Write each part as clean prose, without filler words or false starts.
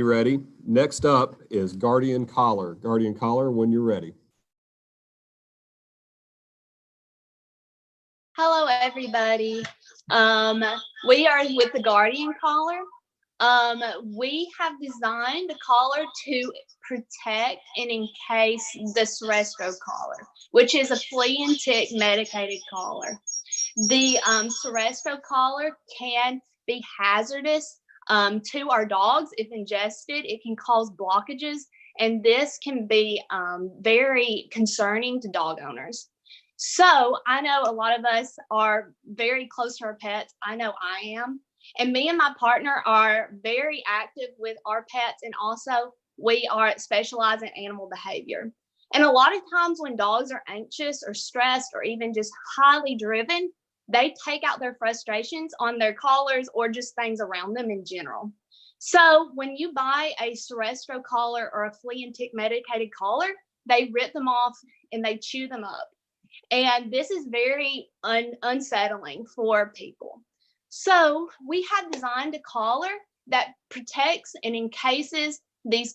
You ready? Next up is Guardian Collar. Guardian Collar, when you're ready. Hello, everybody. We are with the Guardian Collar. We have designed the collar to protect and encase the Seresto collar, which is a flea and tick medicated collar. The Seresto collar can be hazardous to our dogs if ingested. It can cause blockages, and this can be very concerning to dog owners. So I know a lot of us are very close to our pets. I know I am. And me and my partner are very active with our pets, and also we are specialized in animal behavior. And a lot of times when dogs are anxious or stressed or even just highly driven, they take out their frustrations on their collars or just things around them in general. So when you buy a Seresto collar or a flea and tick medicated collar, they rip them off and they chew them up. And this is very unsettling for people. So we have designed a collar that protects and encases these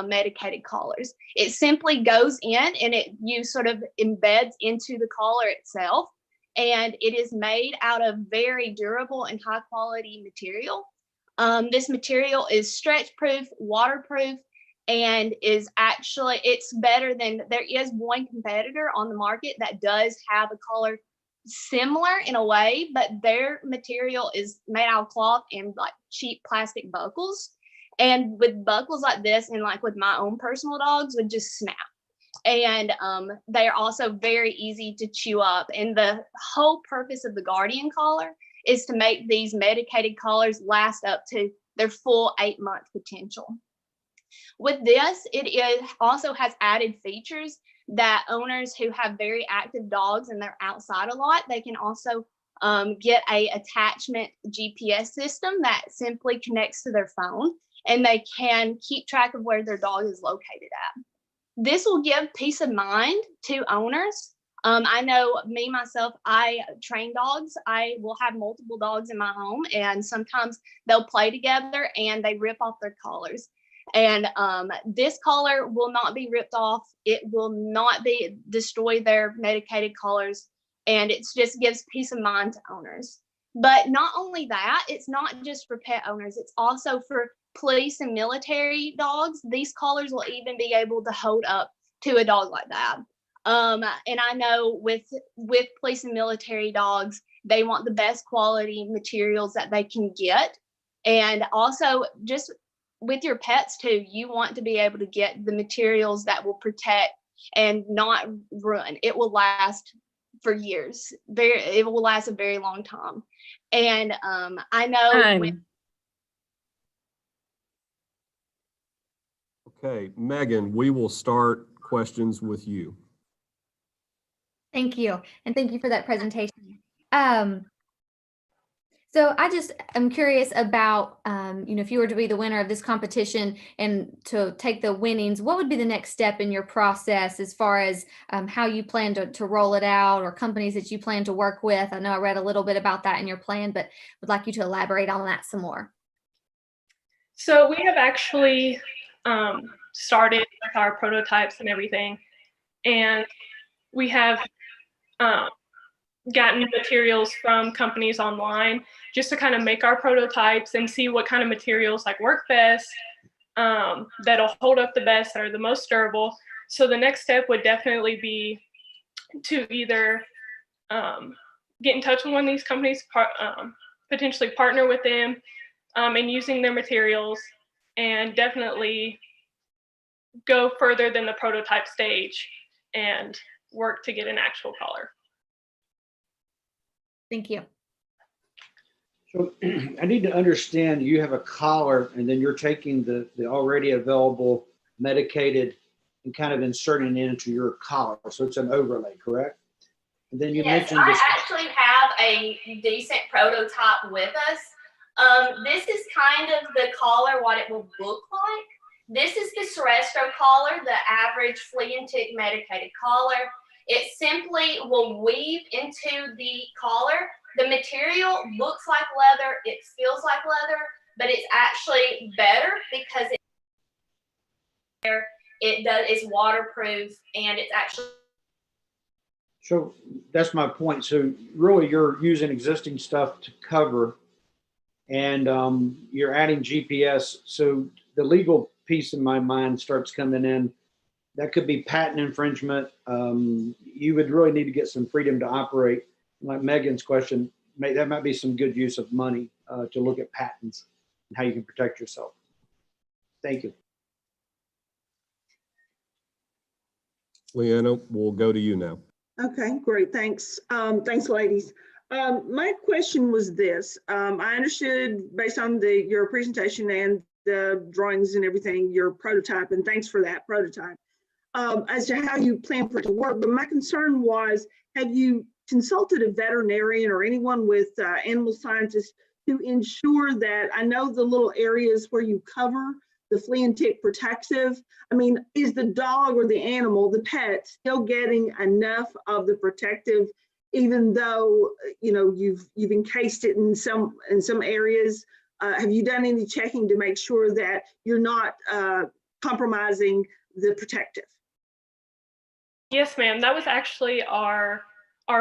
medicated collars. It simply goes in and you sort of embeds into the collar itself. And it is made out of very durable and high quality material. This material is stretch proof, waterproof, and it's better than, there is one competitor on the market that does have a collar similar in a way, but their material is made out of cloth and like cheap plastic buckles. And with buckles like this, and like with my own personal dogs, would just snap. And they are also very easy to chew up. And the whole purpose of the Guardian collar is to make these medicated collars last up to their full 8-month potential. With this, also has added features that owners who have very active dogs and they're outside a lot, they can also get a attachment GPS system that simply connects to their phone, and they can keep track of where their dog is located at. This will give peace of mind to owners. I know me, myself, I train dogs. I will have multiple dogs in my home, and sometimes they'll play together and they rip off their collars. And this collar will not be ripped off. It will not destroy their medicated collars. And it just gives peace of mind to owners. But not only that, it's not just for pet owners. It's also for police and military dogs. These collars will even be able to hold up to a dog like that. And I know with police and military dogs, they want the best quality materials that they can get. And also just with your pets too, you want to be able to get the materials that will protect and not ruin. It will last for years. It will last a very long time. And I know. Okay, Megan, we will start questions with you. Thank you. And thank you for that presentation. So I'm curious about, if you were to be the winner of this competition and to take the winnings, what would be the next step in your process as far as how you plan to roll it out, or companies that you plan to work with? I know I read a little bit about that in your plan, but would like you to elaborate on that some more. So we have actually started with our prototypes and everything, and we have gotten materials from companies online just to kind of make our prototypes and see what kind of materials like work best, that'll hold up the best, that are the most durable. So the next step would definitely be to either get in touch with one of these companies, potentially partner with them and using their materials, and definitely go further than the prototype stage and work to get an actual collar. Thank you. So I need to understand, you have a collar and then you're taking the already available medicated and kind of inserting it into your collar. So it's an overlay, correct? And then you mentioned this. I actually have a decent prototype with us. This is kind of the collar, what it will look like. This is the Seresto collar, the average flea and tick medicated collar. It simply will weave into the collar. The material looks like leather, it feels like leather, but it's actually better because it's waterproof and it's actually. So that's my point. So really you're using existing stuff to cover and you're adding GPS. So the legal piece in my mind starts coming in. That could be patent infringement. You would really need to get some freedom to operate. Like Megan's question, that might be some good use of money to look at patents and how you can protect yourself. Thank you. Leanna, we'll go to you now. Okay, great. Thanks. Thanks, ladies. My question was this. I understood based on your presentation and the drawings and everything, your prototype, and thanks for that prototype, as to how you plan for it to work. But my concern was, have you consulted a veterinarian or anyone with animal scientists to ensure that, I know the little areas where you cover the flea and tick protective, I mean, is the dog or the animal, the pet, still getting enough of the protective, even though, you know, you've encased it in some areas? Have you done any checking to make sure that you're not compromising the protective? Yes, ma'am. That was actually our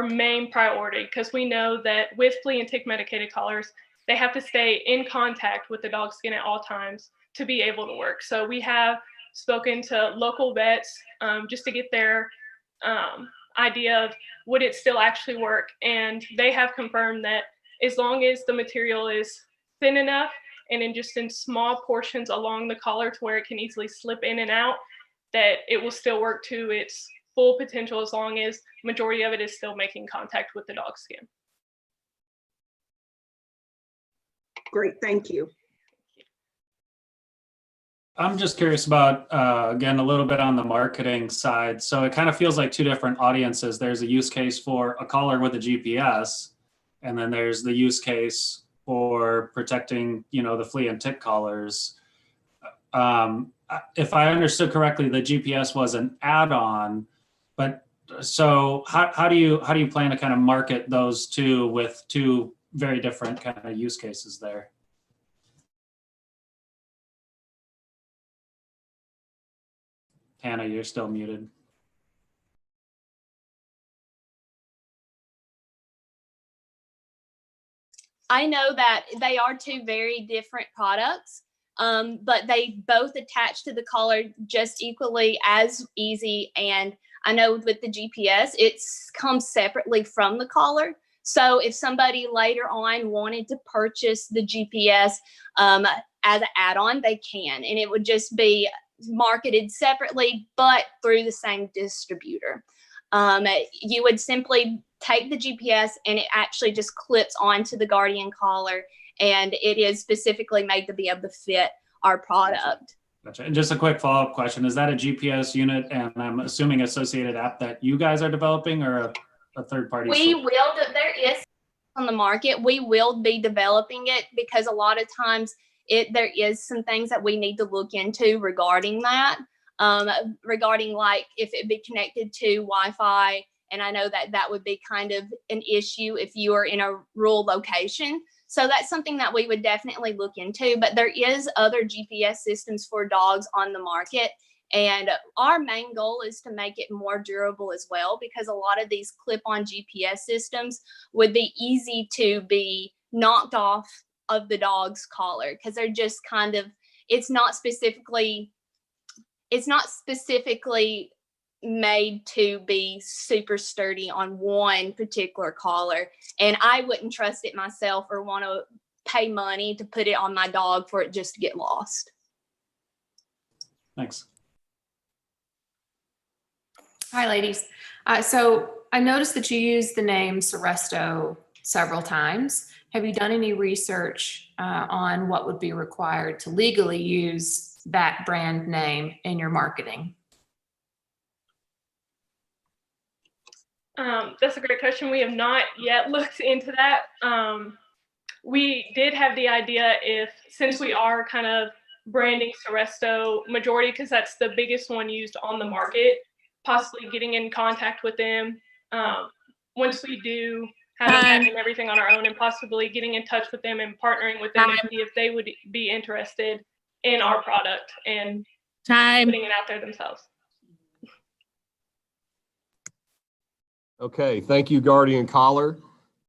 main priority, because we know that with flea and tick medicated collars, they have to stay in contact with the dog's skin at all times to be able to work. So we have spoken to local vets just to get their idea of would it still actually work. And they have confirmed that as long as the material is thin enough and in small portions along the collar to where it can easily slip in and out, that it will still work to its full potential as long as majority of it is still making contact with the dog's skin. Great, thank you. I'm just curious about, again, a little bit on the marketing side. So it kind of feels like two different audiences. There's a use case for a collar with a GPS, and then there's the use case for protecting, you know, the flea and tick collars. If I understood correctly, the GPS was an add-on, but so how do you plan to kind of market those two with two very different kind of use cases there? Hannah, you're still muted. I know that they are two very different products, but they both attach to the collar just equally as easy. And I know with the GPS, it comes separately from the collar. So if somebody later on wanted to purchase the GPS as an add-on, they can, and it would just be marketed separately, but through the same distributor. You would simply take the GPS and it actually just clips onto the Guardian collar, and it is specifically made to be able to fit our product. Gotcha. And just a quick follow-up question. Is that a GPS unit and I'm assuming associated app that you guys are developing, or a third party? There is on the market. We will be developing it because a lot of times there is some things that we need to look into regarding that, regarding like if it be connected to Wi-Fi. And I know that would be kind of an issue if you are in a rural location. So that's something that we would definitely look into, but there is other GPS systems for dogs on the market. And our main goal is to make it more durable as well, because a lot of these clip-on GPS systems would be easy to be knocked off of the dog's collar, because they're just kind of, it's not specifically made to be super sturdy on one particular collar. And I wouldn't trust it myself or want to pay money to put it on my dog for it just to get lost. Thanks. Hi, ladies. So I noticed that you used the name Seresto several times. Have you done any research on what would be required to legally use that brand name in your marketing? That's a great question. We have not yet looked into that. We did have the idea, since we are kind of branding Seresto majority, because that's the biggest one used on the market, possibly getting in contact with them once we do having everything on our own and possibly getting in touch with them and partnering with them and see if they would be interested in our product and putting it out there themselves. Okay, thank you, Guardian Collar.